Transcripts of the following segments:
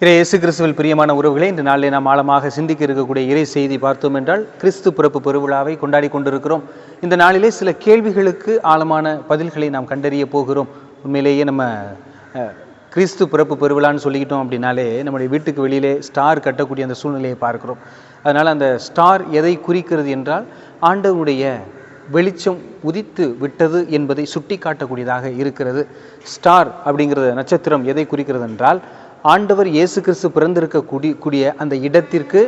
இயேசு கிறிஸ்துவில் பிரியமான உறவுகளை இன்று நாளில் நாம் ஆழமாக சிந்திக்க இருக்கக்கூடிய இறை செய்தி பார்த்தோம் என்றால் கிறிஸ்து பிறப்பு பெருவிழாவை கொண்டாடி கொண்டிருக்கிறோம். இந்த நாளிலே சில கேள்விகளுக்கு ஆழமான பதில்களை நாம் கண்டறிய போகிறோம். உண்மையிலேயே நம்ம கிறிஸ்து பிறப்பு பெருவிழான்னு சொல்லிக்கிட்டோம் அப்படின்னாலே நம்முடைய வீட்டுக்கு வெளியிலே ஸ்டார் கட்டக்கூடிய அந்த சூழ்நிலையை பார்க்கிறோம். அதனால் அந்த ஸ்டார் எதை குறிக்கிறது என்றால் ஆண்டவருடைய வெளிச்சம் உதித்து விட்டது என்பதை சுட்டி காட்டக்கூடியதாக இருக்கிறது. ஸ்டார் அப்படிங்கிறது நட்சத்திரம் எதை குறிக்கிறது என்றால் ஆண்டவர் இயேசு கிறிஸ்து பிறந்திருக்கக்கூடிய அந்த இடத்திற்கு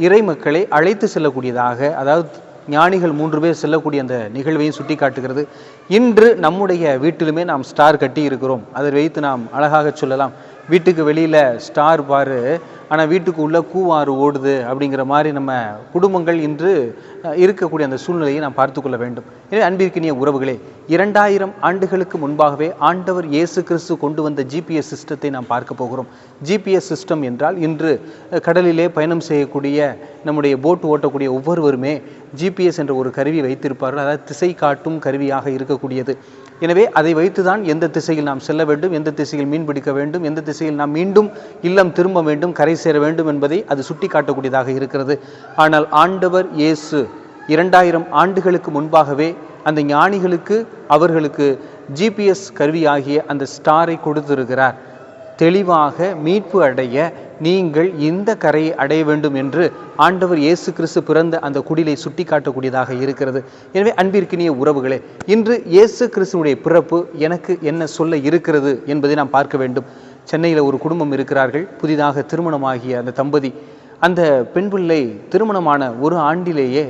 இறை மக்களை அழைத்து செல்லக்கூடியதாக, அதாவது ஞானிகள் 3 பேர் செல்லக்கூடிய அந்த நிகழ்வையும் சுட்டி காட்டுகிறது. இன்று நம்முடைய வீட்டிலுமே நாம் ஸ்டார் கட்டி இருக்கிறோம். அதை வைத்து நாம் அழகாக சொல்லலாம், வீட்டுக்கு வெளியில் ஸ்டார் பாரு, ஆனால் வீட்டுக்கு உள்ள கூவாறு ஓடுது அப்படிங்கிற மாதிரி நம்ம குடும்பங்கள் இன்று இருக்கக்கூடிய அந்த சூழ்நிலையை நாம் பார்த்து கொள்ள வேண்டும். எனவே அன்பிற்கினிய உறவுகளே, 2000 ஆண்டுகளுக்கு முன்பாகவே ஆண்டவர் இயேசு கிறிஸ்து கொண்டு வந்த ஜிபிஎஸ் சிஸ்டத்தை நாம் பார்க்க போகிறோம். ஜிபிஎஸ் சிஸ்டம் என்றால் இன்று கடலிலே பயணம் செய்யக்கூடிய நம்முடைய போட் ஓட்டக்கூடிய ஒவ்வொருவருமே ஜிபிஎஸ் என்ற ஒரு கருவி வைத்திருப்பார்கள். அதாவது திசை காட்டும் கருவியாக இருக்கக்கூடியது. எனவே அதை வைத்துதான் எந்த திசையில் நாம் செல்ல வேண்டும், எந்த திசையில் மீன் பிடிக்க வேண்டும், எந்த திசையில் நாம் மீண்டும் இல்லம் திரும்ப வேண்டும், கரை சேர வேண்டும் என்பதை அது சுட்டி காட்டக்கூடியதாக இருக்கிறது. ஆனால் ஆண்டவர் இயேசு 2000 ஆண்டுகளுக்கு முன்பாகவே அந்த ஞானிகளுக்கு அவர்களுக்கு ஜிபிஎஸ் கருவியாகிய அந்த ஸ்டாரை கொடுத்திருக்கிறார். தெளிவாக மீட்பு அடைய நீங்கள் இந்த கரையை அடைய வேண்டும் என்று ஆண்டவர் இயேசு கிறிஸ்து பிறந்த அந்த குடிலை சுட்டி காட்டக்கூடியதாக இருக்கிறது. எனவே அன்பிற்கினிய உறவுகளே, இன்று இயேசு கிறிஸ்துடைய பிறப்பு எனக்கு என்ன சொல்ல இருக்கிறது என்பதை நாம் பார்க்க வேண்டும். சென்னையில் ஒரு குடும்பம் இருக்கிறார்கள், புதிதாக திருமணமாகிய அந்த தம்பதி. அந்த பெண் பிள்ளை திருமணமான ஒரு ஆண்டிலேயே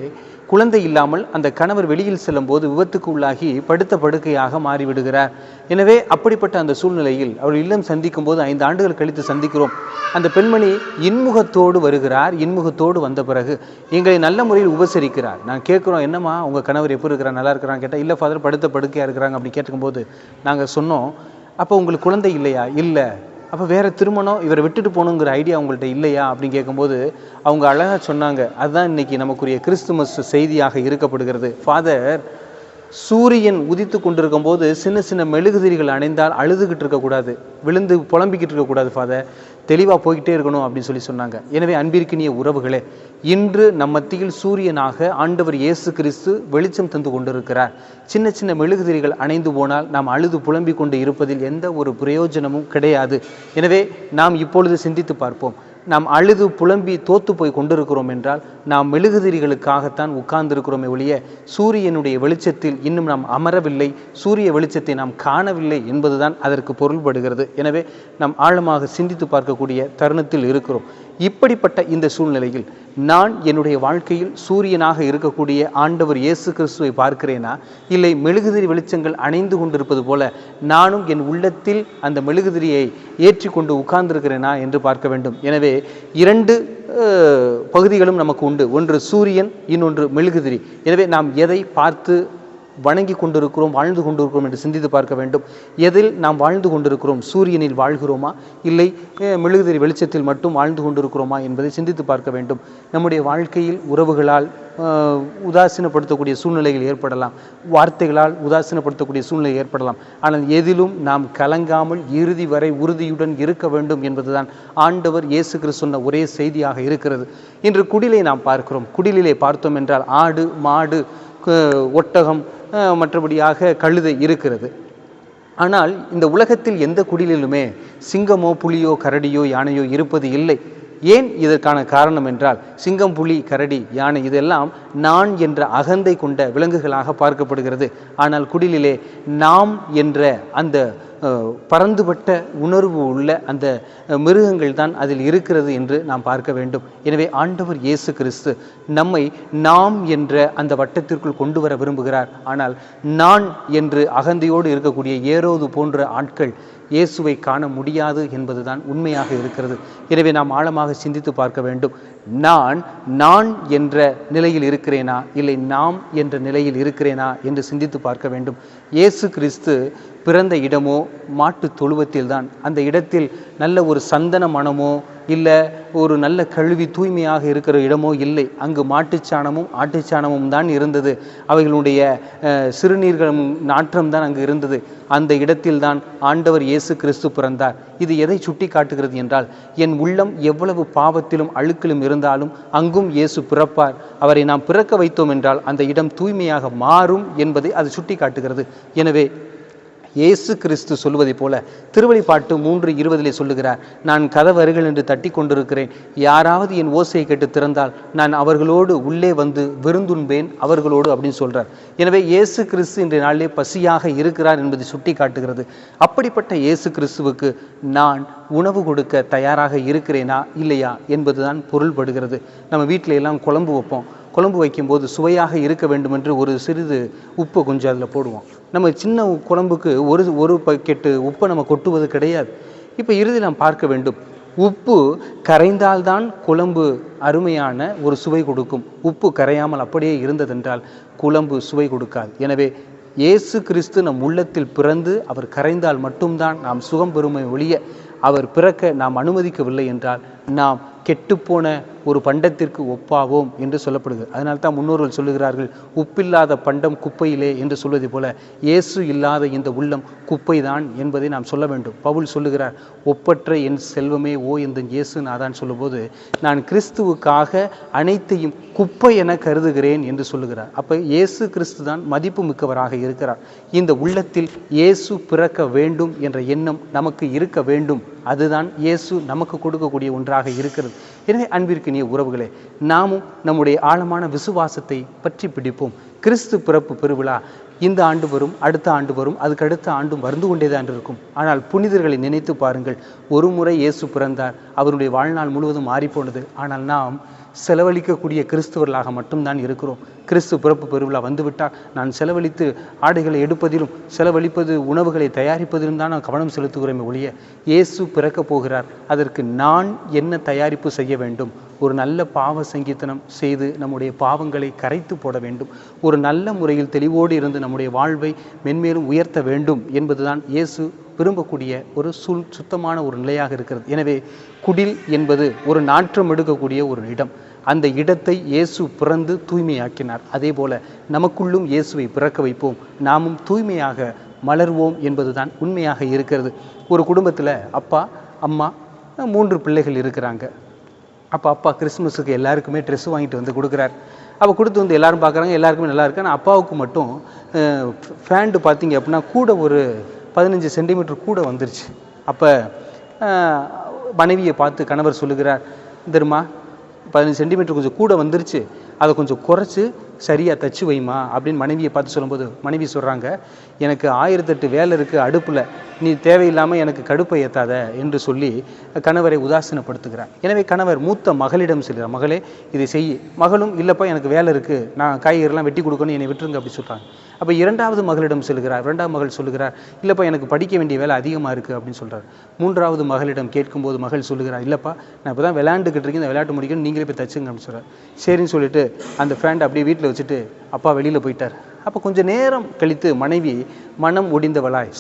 குழந்தை இல்லாமல் அந்த கணவர் வெளியில் செல்லும் போது விபத்துக்கு உள்ளாகி படுத்த படுக்கையாக மாறிவிடுகிறார். எனவே அப்படிப்பட்ட அந்த சூழ்நிலையில் அவர் இல்லம் சந்திக்கும் போது 5 ஆண்டுகள் கழித்து சந்திக்கிறோம். அந்த பெண்மணி இன்முகத்தோடு வருகிறார். இன்முகத்தோடு வந்த பிறகு எங்களை நல்ல முறையில் உபசரிக்கிறார். நான் கேட்குறோம், என்னம்மா உங்கள் கணவர் எப்படி இருக்கிறார், நல்லா இருக்கிறான்னு கேட்டால், இல்லை ஃபாதர் படுத்த படுக்கையாக இருக்கிறாங்க அப்படி கேட்கும்போது நாங்கள் சொன்னோம், அப்போ உங்களுக்கு குழந்தை இல்லையா? இல்லை. அப்போ வேறு திருமணம் இவரை விட்டுட்டு போகணுங்கிற ஐடியா உங்கள்கிட்ட இல்லையா அப்படின்னு கேட்கும்போது அவங்க அழகாக சொன்னாங்க, அதுதான் இன்றைக்கி நமக்குரிய கிறிஸ்துமஸ் செய்தியாக இருக்கப்படுகிறது. ஃபாதர், சூரியன் உதித்து கொண்டிருக்கும் போது சின்ன சின்ன மெழுகுதிரிகள் அணைந்தால் அழுதுகிட்டு இருக்கக்கூடாது, விழுந்து புலம்பிக்கிட்டு இருக்கக்கூடாது ஃபாதர், தெளிவாக போய்கிட்டே இருக்கணும் அப்படின்னு சொல்லி சொன்னாங்க. எனவே அன்பிற்கினிய உறவுகளே, இன்று நம் மத்தியில் சூரியனாக ஆண்டவர் இயேசு கிறிஸ்து வெளிச்சம் தந்து கொண்டிருக்கிறார். சின்ன சின்ன மெழுகுதிரிகள் அணைந்து போனால் நாம் அழுது புலம்பிக் கொண்டு இருப்பதில் எந்த ஒரு பிரயோஜனமும் கிடையாது. எனவே நாம் இப்பொழுது சிந்தித்து பார்ப்போம். நாம் அழுது புலம்பி தோத்து போய் கொண்டிருக்கிறோம் என்றால் நாம் மெழுகுதிரிகளுக்காகத்தான் உட்கார்ந்திருக்கிறோமே ஒழிய சூரியனுடைய வெளிச்சத்தில் இன்னும் நாம் அமரவில்லை, சூரிய வெளிச்சத்தை நாம் காணவில்லை என்பதுதான் அதற்கு பொருள்படுகிறது. எனவே நாம் ஆழமாக சிந்தித்து பார்க்கக்கூடிய தருணத்தில் இருக்கிறோம். இப்படிப்பட்ட இந்த சூழ்நிலையில் நான் என்னுடைய வாழ்க்கையில் சூரியனாக இருக்கக்கூடிய ஆண்டவர் இயேசு கிறிஸ்துவை பார்க்கிறேனா, இல்லை மெழுகுதிரி வெளிச்சங்கள் அணைந்து கொண்டிருப்பது போல நானும் என் உள்ளத்தில் அந்த மெழுகுதிரியை ஏற்றி கொண்டு உட்கார்ந்திருக்கிறேனா என்று பார்க்க வேண்டும். எனவே 2 பகுதிகளும் நமக்கு உண்டு. ஒன்று சூரியன், இன்னொன்று மெழுகுதிரி. எனவே நாம் எதை பார்த்து வணங்கி கொண்டிருக்கிறோம், வாழ்ந்து கொண்டிருக்கிறோம் என்று சிந்தித்து பார்க்க வேண்டும். எதில் நாம் வாழ்ந்து கொண்டிருக்கிறோம்? சூரியனில் வாழ்கிறோமா, இல்லை மெழுகுதிரி வெளிச்சத்தில் மட்டும் வாழ்ந்து கொண்டிருக்கிறோமா என்பதை சிந்தித்து பார்க்க வேண்டும். நம்முடைய வாழ்க்கையில் உறவுகளால் உதாசீனப்படுத்தக்கூடிய சூழ்நிலைகள் ஏற்படலாம், வார்த்தைகளால் உதாசீனப்படுத்தக்கூடிய சூழ்நிலை ஏற்படலாம். ஆனால் எதிலும் நாம் கலங்காமல் இறுதி வரை உறுதியுடன் இருக்க வேண்டும் என்பதுதான் ஆண்டவர் இயேசு கிறிஸ்து சொன்ன ஒரே செய்தியாக இருக்கிறது. இன்று குடிலை நாம் பார்க்கிறோம். குடிலிலே பார்த்தோம் என்றால் ஆடு, மாடு, ஒட்டகம், மற்றபடியாக கழுதை இருக்கிறது. ஆனால் இந்த உலகத்தில் எந்த குடிலிலுமே சிங்கமோ புலியோ கரடியோ யானையோ இருப்பது இல்லை. ஏன்? இதற்கான காரணம் என்றால் சிங்கம், புலி, கரடி, யானை இதெல்லாம் நான் என்ற அகந்தை கொண்ட விலங்குகளாக பார்க்கப்படுகிறது. ஆனால் குடிலிலே நாம் என்ற அந்த பரந்துபட்ட உணர்வு உள்ள அந்த மிருகங்கள் தான் அதில் இருக்கிறது என்று நாம் பார்க்க வேண்டும். எனவே ஆண்டவர் இயேசு கிறிஸ்து நம்மை நாம் என்ற அந்த வட்டத்திற்குள் கொண்டு வர விரும்புகிறார். ஆனால் நான் என்று அகந்தையோடு இருக்கக்கூடிய ஏரோது போன்ற ஆட்கள் இயேசுவை காண முடியாது என்பதுதான் உண்மையாக இருக்கிறது. எனவே நாம் ஆழமாக சிந்தித்து பார்க்க வேண்டும். நான் என்ற நிலையில் இருக்கிறேனா, இல்லை நாம் என்ற நிலையில் இருக்கிறேனா என்று சிந்தித்து பார்க்க வேண்டும். இயேசு கிறிஸ்து பிறந்த இடமோ மாட்டு தொழுவத்தில் தான். அந்த இடத்தில் நல்ல ஒரு சந்தன மனமோ இல்லை ஒரு நல்ல கழுவி தூய்மையாக இருக்கிற இடமோ இல்லை. அங்கு மாட்டுச்சாணமும் ஆட்டுச்சாணமும் தான் இருந்தது. அவைகளுடைய சிறுநீர்களும் நாற்றம் தான் அங்கு இருந்தது. அந்த இடத்தில் தான் ஆண்டவர் இயேசு கிறிஸ்து பிறந்தார். இது எதை சுட்டி காட்டுகிறது என்றால், என் உள்ளம் எவ்வளவு பாவத்திலும் அழுக்கிலும் இருந்தாலும் அங்கும் இயேசு பிறப்பார். அவரை நாம் பிறக்க வைத்தோம் என்றால் அந்த இடம் தூய்மையாக மாறும் என்பதை அது சுட்டி காட்டுகிறது. எனவே இயேசு கிறிஸ்து சொல்வதை போல திருவெளிப்பாட்டு 3:20 சொல்லுகிறார், நான் கதவருகில் என்று தட்டி கொண்டிருக்கிறேன். யாராவது என் ஓசையை கேட்டு திறந்தால் நான் அவர்களோடு உள்ளே வந்து விருந்துண்பேன் அவர்களோடு அப்படின்னு சொல்றார். எனவே இயேசு கிறிஸ்து இன்றைய நாளிலே பசியாக இருக்கிறார் என்பதை சுட்டி காட்டுகிறது. அப்படிப்பட்ட இயேசு கிறிஸ்துவுக்கு நான் உணவு கொடுக்க தயாராக இருக்கிறேனா இல்லையா என்பதுதான் பொருள்படுகிறது. நம்ம வீட்டில எல்லாம் குழம்பு வைப்போம். குழம்பு வைக்கும்போது சுவையாக இருக்க வேண்டும் என்று ஒரு சிறிது உப்பு கொஞ்சம் அதில் போடுவோம். நம்ம சின்ன குழம்புக்கு ஒரு பக்கெட்டு உப்பை நம்ம கொட்டுவது கிடையாது. இப்போ இறுதியில் நாம் பார்க்க வேண்டும், உப்பு கரைந்தால்தான் குழம்பு அருமையான ஒரு சுவை கொடுக்கும். உப்பு கரையாமல் அப்படியே இருந்ததென்றால் குழம்பு சுவை கொடுக்காது. எனவே இயேசு கிறிஸ்து நம் உள்ளத்தில் பிறந்து அவர் கரைந்தால் மட்டும்தான் நாம் சுகம் பெறுமை ஒழிய, அவர் பிறக்க நாம் அனுமதிக்கவில்லை என்றால் நாம் கெட்டுப்போன ஒரு பண்டத்திற்கு ஒப்பாவோம் என்று சொல்லப்படுகிறது. அதனால்தான் முன்னோர்கள் சொல்லுகிறார்கள், உப்பில்லாத பண்டம் குப்பையிலே என்று சொல்வதை போல இயேசு இல்லாத இந்த உள்ளம் குப்பைதான் என்பதை நாம் சொல்ல வேண்டும். பவுல் சொல்லுகிறார், ஒப்பற்ற என் செல்வமே ஓ இந்த இயேசு நாதான் சொல்லும்போது, நான் கிறிஸ்துவுக்காக அனைத்தையும் குப்பை என கருதுகிறேன் என்று சொல்லுகிறார். அப்போ இயேசு கிறிஸ்து தான் மதிப்பு மிக்கவராக இருக்கிறார். இந்த உள்ளத்தில் இயேசு பிறக்க வேண்டும் என்ற எண்ணம் நமக்கு இருக்க வேண்டும். அதுதான் இயேசு நமக்கு கொடுக்கக்கூடிய ஒன்றாக இருக்கிறது. எனவே அன்பிற்கினிய உறவுகளே, நாமும் நம்முடைய ஆழமான விசுவாசத்தை பற்றி பிடிப்போம். கிறிஸ்து பிறப்பு பெருவிழா இந்த ஆண்டு வரும், அடுத்த ஆண்டு வரும், அதுக்கு அடுத்த ஆண்டும் வந்து கொண்டேதான் இருக்கும். ஆனால் புனிதர்களை நினைத்து பாருங்கள். ஒரு முறை இயேசு பிறந்தார், அவருடைய வாழ்நாள் முழுவதும் மாறிப்போனது. ஆனால் நாம் செலவழிக்கக்கூடிய கிறிஸ்துவர்களாக மட்டும்தான் இருக்கிறோம். கிறிஸ்து பிறப்பு பெருவிழா வந்துவிட்டால் நான் செலவழித்து ஆடைகளை எடுப்பதிலும் செலவழிப்பது உணவுகளை தயாரிப்பதிலும் தான் நான் கவனம் செலுத்துகிறோமே ஒழிய, இயேசு பிறக்க போகிறார், அதற்கு நான் என்ன தயாரிப்பு செய்ய வேண்டும்? ஒரு நல்ல பாவ சங்கீதனம் செய்து நம்முடைய பாவங்களை கரைத்து போட வேண்டும். ஒரு நல்ல முறையில் தெளிவோடு இருந்து நம்முடைய வாழ்வை மென்மேலும் உயர்த்த வேண்டும் என்பதுதான் இயேசு விரும்பக்கூடிய ஒரு சுத்தமான ஒரு நிலையாக இருக்கிறது. எனவே குடில் என்பது ஒரு நாற்றம் எடுக்கக்கூடிய ஒரு இடம். அந்த இடத்தை இயேசு பிறந்து தூய்மையாக்கினார். அதே போல நமக்குள்ளும் இயேசுவை பிறக்க வைப்போம், நாமும் தூய்மையாக மலர்வோம் என்பதுதான் உண்மையாக இருக்கிறது. ஒரு குடும்பத்தில் அப்பா அம்மா 3 பிள்ளைகள் இருக்கிறாங்க. அப்போ அப்பா கிறிஸ்மஸுக்கு எல்லாருக்குமே ட்ரெஸ் வாங்கிட்டு வந்து கொடுக்குறார். அப்போ கொடுத்து வந்து எல்லாரும் பார்க்குறாங்க, எல்லாருக்குமே நல்லா இருக்கு. ஆனால் அப்பாவுக்கு மட்டும் ஃபேண்டு பார்த்தீங்க அப்படின்னா கூட ஒரு 15 சென்டிமீட்டர் கூட வந்துருச்சு. அப்போ மனைவியை பார்த்து கணவர் சொல்லுகிறார், தெரியுமா 15 சென்டிமீட்டர் கொஞ்சம் கூட வந்துருச்சு, அதை கொஞ்சம் குறைச்சி சரியாக தச்சு வைமா அப்படின்னு மனைவியை பார்த்து சொல்லும்போது மனைவி சொல்கிறாங்க, எனக்கு 1008 வேலை இருக்குது அடுப்பில், நீ தேவையில்லாமல் எனக்கு கடுப்பை ஏற்றாத என்று சொல்லி கணவரை உதாசீனப்படுத்துகிறார். எனவே கணவர் மூத்த மகளிடம் சொல்கிறார், மகளே இதை செய். மகளும் இல்லைப்பா எனக்கு வேலை இருக்குது, நான் காய்கறிலாம் வெட்டி கொடுக்கணும், என்னை விட்டுருங்க அப்படி சொல்கிறாங்க. அப்போ 2வது மகளிடம் சொல்லுகிறார். 2வது மகள் சொல்லுகிறார், இல்லைப்பா எனக்கு படிக்க வேண்டிய வேலை அதிகமாக இருக்குது அப்படின்னு சொல்கிறார். 3வது மகளிடம் கேட்கும்போது மகள் சொல்லுகிறார், இல்லைப்பா நான் இப்போ தான் விளையாண்டுக்கிட்டு இருக்கேன், இந்த விளையாட்டு முடிக்கணும், நீங்களே போய் தச்சுங்க அப்படின்னு சொல்கிறார். சரின்னு சொல்லிட்டு அந்த ஃபேண்ட் அப்படியே வீட்டில் வச்சுட்டு அப்பா வெளியில் போயிட்டார். அப்போ கொஞ்சம் நேரம் கழித்து மனைவி மனம் ஒடிந்தவளாய்,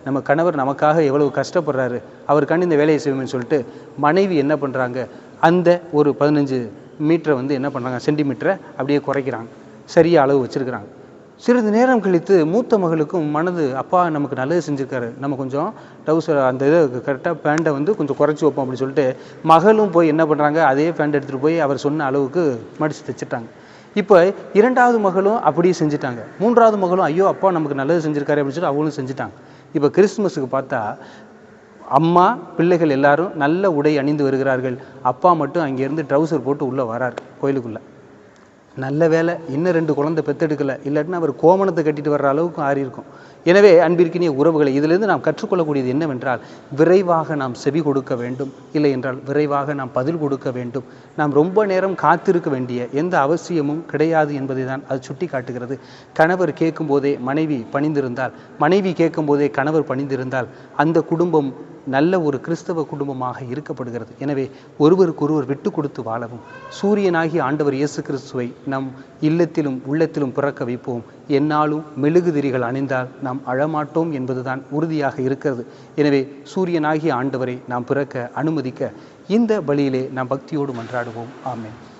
நம்ம கணவர் நமக்காக எவ்வளவு கஷ்டப்படுறாரு, அவருக்காண்டி இந்த வேலையை செய்வோம்னு சொல்லிட்டு மனைவி என்ன பண்ணுறாங்க, அந்த ஒரு 15 மீட்டரை வந்து என்ன பண்ணுறாங்க, சென்டிமீட்டரை அப்படியே குறைக்கிறாங்க, சரியாக அளவு வச்சுருக்கிறாங்க. சிறிது நேரம் கழித்து மூத்த மகளுக்கும் மனது, அப்பா நமக்கு நல்லது செஞ்சுருக்காரு, நம்ம கொஞ்சம் டவுசர் அந்த இதை கரெக்டாக பேண்டை வந்து கொஞ்சம் குறைச்சி வைப்போம் அப்படின்னு சொல்லிட்டு மகளும் போய் என்ன பண்ணுறாங்க, அதே பேண்ட் எடுத்துகிட்டு போய் அவர் சொன்ன அளவுக்கு மடித்து தைச்சிட்டாங்க. இப்போ 2வது மகளும் அப்படியே செஞ்சுட்டாங்க. 3வது மகளும் ஐயோ அப்பா நமக்கு நல்லது செஞ்சுருக்காரு அப்படின்னு சொல்லி அவங்களும் செஞ்சுட்டாங்க. இப்போ கிறிஸ்துமஸுக்கு பார்த்தா அம்மா பிள்ளைகள் எல்லாரும் நல்ல உடை அணிந்து வருகிறார்கள். அப்பா மட்டும் அங்கேருந்து ட்ரௌசர் போட்டு உள்ளே வரார் கோயிலுக்குள்ளே. நல்ல வேலை இன்னும் 2 குழந்தை பெற்றெடுக்கலை, இல்லாட்டினா அவர் கோமணத்தை கட்டிட்டு வர்ற அளவுக்கு ஆறி இருக்கும். எனவே அன்பிற்கினிய உறவுகளை இதிலிருந்து நாம் கற்றுக்கொள்ளக்கூடியது என்னவென்றால், விரைவாக நாம் செவி கொடுக்க வேண்டும், இல்லை என்றால் விரைவாக நாம் பதில் கொடுக்க வேண்டும். நாம் ரொம்ப நேரம் காத்திருக்க வேண்டிய எந்த அவசியமும் கிடையாது என்பதை தான் அது சுட்டி காட்டுகிறது. கணவர் கேட்கும் போதே மனைவி பணிந்திருந்தால், மனைவி கேட்கும் போதே கணவர் பணிந்திருந்தால் அந்த குடும்பம் நல்ல ஒரு கிறிஸ்தவ குடும்பமாக இருக்கப்படுகிறது. எனவே ஒருவருக்கொருவர் விட்டு கொடுத்து வாழவும், சூரியனாகி ஆண்டவர் இயேசு கிறிஸ்துவை நம் இல்லத்திலும் உள்ளத்திலும் பிறக்க வைப்போம். என்னாலும் மெழுகுதிரிகள் அணிந்தால் நம் நாம் அழமாட்டோம் என்பதுதான் உறுதியாக இருக்கிறது. எனவே சூரியனாகிய ஆண்டவரை நாம் பிறக்க அனுமதிக்க இந்த பலியிலே நாம் பக்தியோடு மன்றாடுவோம். ஆமென்.